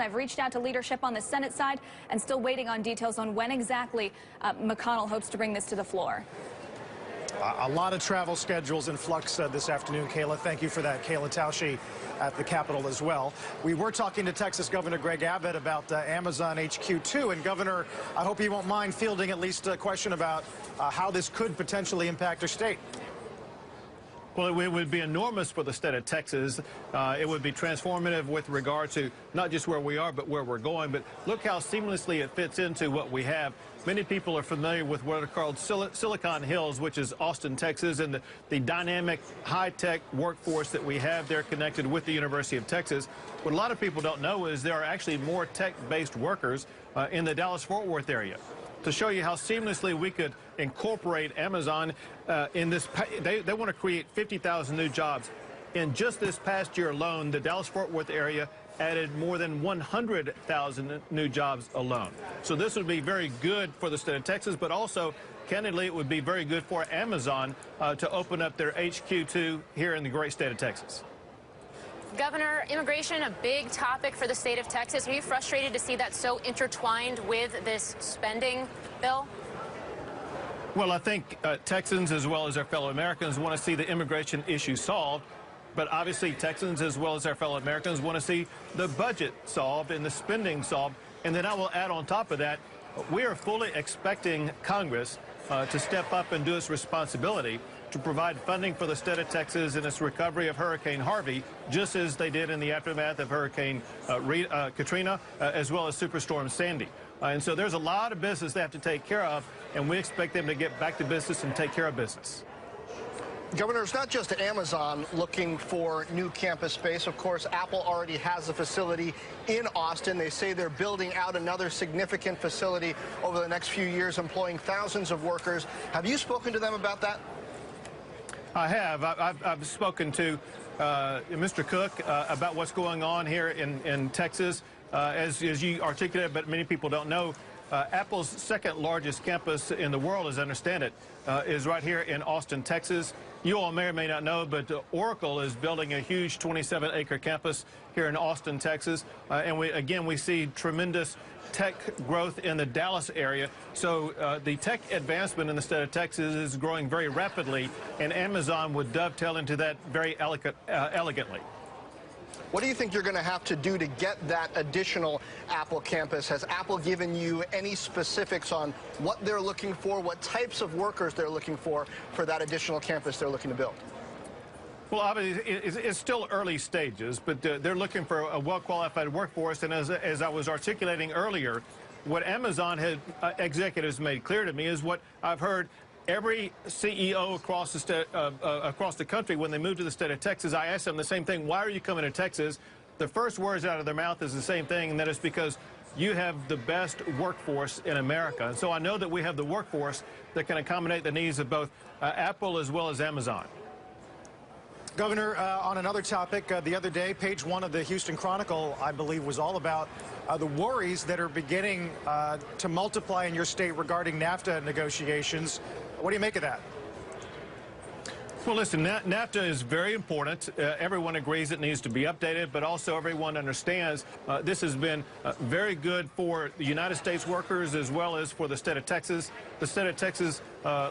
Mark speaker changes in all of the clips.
Speaker 1: I've reached out to leadership on the Senate side and still waiting on details on when exactly McConnell hopes to bring this to the floor.
Speaker 2: A lot of travel schedules in flux this afternoon, Kayla. Thank you for that. Kayla Tausche at the Capitol as well. We were talking to Texas Governor Greg Abbott about Amazon HQ2. And, Governor, I hope you won't mind fielding at least a question about how this could potentially impact our state.
Speaker 3: Well, it would be enormous for the state of Texas. It would be transformative with regard to not just where we are, but where we're going. But look how seamlessly it fits into what we have. Many people are familiar with what are called Silicon Hills, which is Austin, Texas, and the dynamic, high-tech workforce that we have there connected with the University of Texas. What a lot of people don't know is there are actually more tech-based workers in the Dallas-Fort Worth area. To show you how seamlessly we could incorporate Amazon in this, they want to create 50,000 new jobs. In just this past year alone, the Dallas-Fort Worth area added more than 100,000 new jobs alone. So this would be very good for the state of Texas, but also, candidly, it would be very good for Amazon to open up their HQ2 here in the great state of Texas.
Speaker 4: Governor, immigration, a big topic for the state of Texas. Are you frustrated to see that so intertwined with this spending bill?
Speaker 3: Well, I think Texans, as well as our fellow Americans, want to see the immigration issue solved. But obviously, Texans, as well as our fellow Americans, want to see the budget solved and the spending solved. And then I will add on top of that, we are fully expecting Congress to step up and do its responsibility to provide funding for the state of Texas in its recovery of Hurricane Harvey, just as they did in the aftermath of Hurricane Katrina, as well as Superstorm Sandy. And so there's a lot of business they have to take care of, and we expect them to get back to business and take care of business.
Speaker 5: Governor, it's not just Amazon looking for new campus space. Of course, Apple already has a facility in Austin. They say they're building out another significant facility over the next few years, employing thousands of workers. Have you spoken to them about that?
Speaker 3: I have. I've spoken to Mr. Cook about what's going on here in Texas. As you articulated, but many people don't know, Apple's second largest campus in the world, as I understand it, is right here in Austin, Texas. You all may or may not know, but Oracle is building a huge 27-acre campus here in Austin, Texas. And we see tremendous tech growth in the Dallas area. So the tech advancement in the state of Texas is growing very rapidly, and Amazon would dovetail into that very elegantly.
Speaker 5: What do you think you're going to have to do to get that additional Apple campus? Has Apple given you any specifics on what they're looking for, what types of workers they're looking for that additional campus they're looking to build?
Speaker 3: Well, obviously, it's still early stages, but they're looking for a well-qualified workforce. And as I was articulating earlier, what Amazon executives made clear to me is what I've heard every CEO across the country when they move to the state of Texas. I asked them the same thing. Why are you coming to Texas? The first words out of their mouth is the same thing, and that is because you have the best workforce in America. And so I know that we have the workforce that can accommodate the needs of both Apple as well as Amazon.
Speaker 2: Governor, on another topic, the other day, page 1 of the Houston Chronicle, I believe, was all about the worries that are beginning to multiply in your state regarding NAFTA negotiations. What do you make of that?
Speaker 3: Well, listen, NAFTA is very important. Everyone agrees it needs to be updated, but also everyone understands this has been very good for the United States workers as well as for the state of Texas. The state of Texas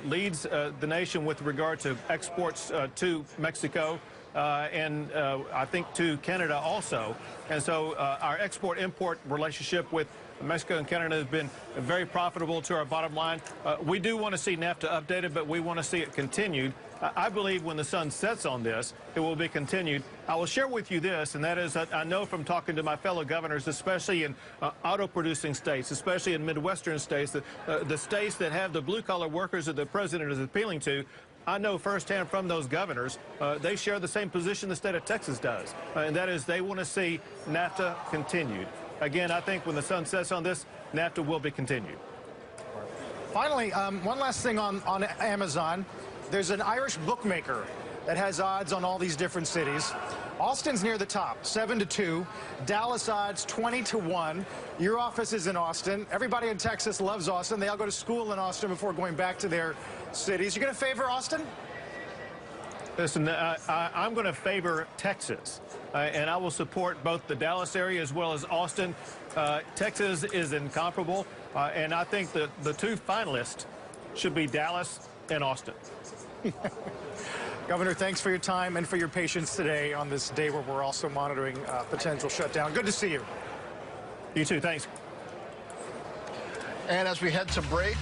Speaker 3: leads the nation with regard to exports to Mexico and I think to Canada also. And so our export-import relationship with Mexico and Canada has been very profitable to our bottom line. We do want to see NAFTA updated, but we want to see it continued. I believe when the sun sets on this, it will be continued. I will share with you this, and that is that I know from talking to my fellow governors, especially in auto-producing states, especially in Midwestern states, the states that have the blue-collar workers that the president is appealing to, I know firsthand from those governors, they share the same position the state of Texas does, and that is they want to see NAFTA continued. Again, I think when the sun sets on this, NAFTA will be continued.
Speaker 2: Finally, one last thing on Amazon. There's an Irish bookmaker that has odds on all these different cities. Austin's near the top, 7-2. Dallas odds 20-1. Your office is in Austin. Everybody in Texas loves Austin. They all go to school in Austin before going back to their cities. You're going to favor Austin?
Speaker 3: Listen, I'm going to favor Texas, and I will support both the Dallas area as well as Austin. Texas is incomparable, and I think that the two finalists should be Dallas and Austin.
Speaker 2: Governor, thanks for your time and for your patience today on this day where we're also monitoring potential shutdown. Good to see you.
Speaker 3: You too. Thanks.
Speaker 5: And as we head to break,